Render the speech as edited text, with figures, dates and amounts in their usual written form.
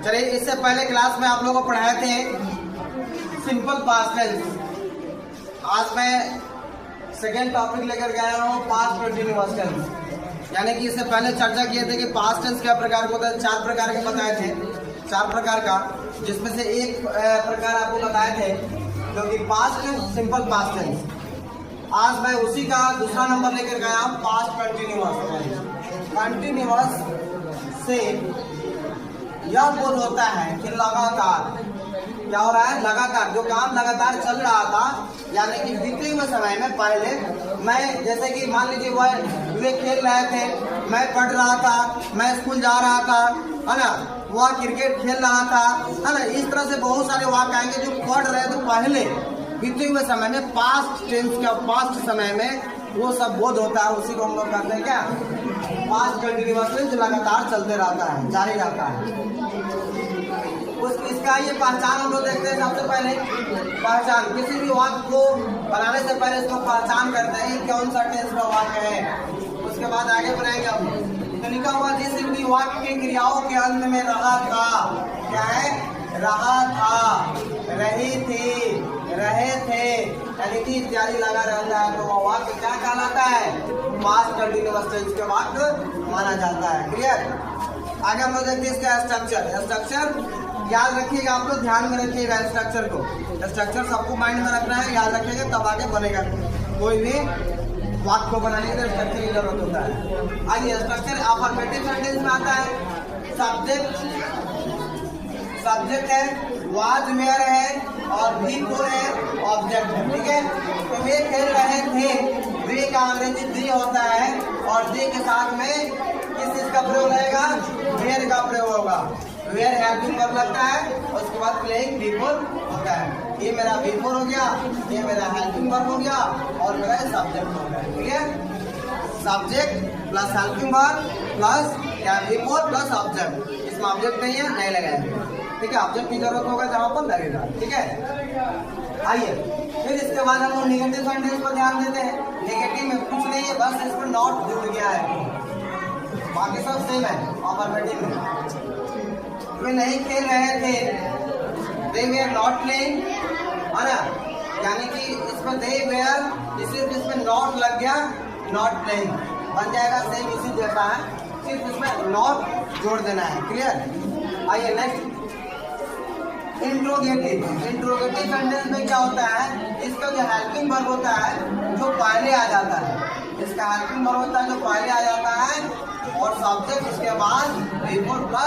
चलिए, इससे पहले क्लास में आप लोगों को पढ़ाए थे सिंपल पास्ट टेंस। आज मैं सेकेंड टॉपिक लेकर गया हूँ पास्ट कंटिन्यूअस टेंस। यानी कि इससे पहले चर्चा किए थे कि पास्ट टेंस क्या प्रकार का होता है, 4 प्रकार के बताए थे, 4 प्रकार का, जिसमें से एक प्रकार आपको बताए थे जो कि पास्ट सिंपल पास्ट टेंस। आज मैं उसी का दूसरा नंबर लेकर गया हूँ पास्ट कंटिन्यूअस। कंटिन्यूअस से यह बोध होता है कि लगातार क्या हो रहा है, लगातार जो काम लगातार चल रहा था, यानी कि बीते हुए समय में पहले मैं, जैसे कि मान लीजिए वे खेल रहे थे, मैं पढ़ रहा था, मैं स्कूल जा रहा था, है ना, वह क्रिकेट खेल रहा था, है ना। इस तरह से बहुत सारे वाक्य आएंगे जो पढ़ रहे थे पहले बीते हुए समय में, पास्ट टेंस का पास्ट समय में वो सब बोध होता है। उसी को हम लोग कहते हैं क्या, पास्ट कंटिन्यूअस, जो लगातार चलते रहता है, जारी रहता है। इसका ये पहचान हम लोग देखते हैं। सबसे पहले पहचान, किसी भी वाक्य को बनाने से पहले इसको पहचान करते हैं कौन सा टेंस का वाक्य है। उसके बाद आगे बढ़ाएंगे हम। तो लिखा हुआ जिस भी वाक्य के क्रियाओं के अंत में रहा था, क्या है, रहा था, रही थी, रहे थे, यानी कि इत्यादि लगा रहता है, तो वह वाक्य क्या कहलाता है, पास्ट कंटिन्यूअस टेंस के वाक्य माना जाता है। क्लियर। आगे हम लोग देखते हैं इसका स्ट्रक्चर। स्ट्रक्चर याद रखिएगा, आप लोग ध्यान में रखिएगा स्ट्रक्चर को। स्ट्रक्चर सबको माइंड में रखना है, याद रखिएगा, तब आगे बनेगा। कोई भी वाक्य को बनाने के लिए स्ट्रक्चर की जरूरत होता है। आइए, स्ट्रक्चर अफर्मेटिव सेंटेंस में आता है। सब्जेक्ट है, वाज वेयर है और भी फोर है, ऑब्जेक्ट है। ठीक है, तो वे खेल रहे थे, वे का अंग्रेजी दी होता है और दी के साथ में किस चीज का प्रयोग रहेगा, वेयर का प्रयोग होगा। वेयर हेल्पिंग वर्ब लगता है, उसके बाद प्लेइंग बिफोर होता है। ये मेरा बिफोर हो गया, ये मेरा हेल्पिंग वर्ब हो गया और मेरा सब्जेक्ट हो गया। ठीक है, subject plus helping verb plus क्या, बिफोर प्लस ऑब्जेक्ट। इसमें ऑब्जेक्ट नहीं है, नहीं लगाएंगे। ठीक है, ऑब्जेक्ट की जरूरत होगा जहाँ पर लगेगा। ठीक है, आइए फिर इसके बाद हम लोग नेगेटिव सेंटेंस पर ध्यान देते हैं। नेगेटिव में कुछ नहीं है, बस इस पर नॉट जुड़ गया है, बाकी सब सेम है। अफर्मेटिव में वे नहीं खेल रहे थे, they were not playing, है ना, यानी कि इसमें they were, इसमें not लग गया, not playing बन जाएगा, सेम इसी जैसा है, सिर्फ इसमें not जोड़ देना है। क्लियर। आइए नेक्स्ट, इंट्रोगेटिव सेंटेंस में क्या होता है, इसका जो हेल्पिंग वर्ब होता है जो पहले आ जाता है, इसका हेल्पिंग वर्ब होता है जो पहले आ जाता है और सब्जेक्ट उसके बाद बिफोर प्लस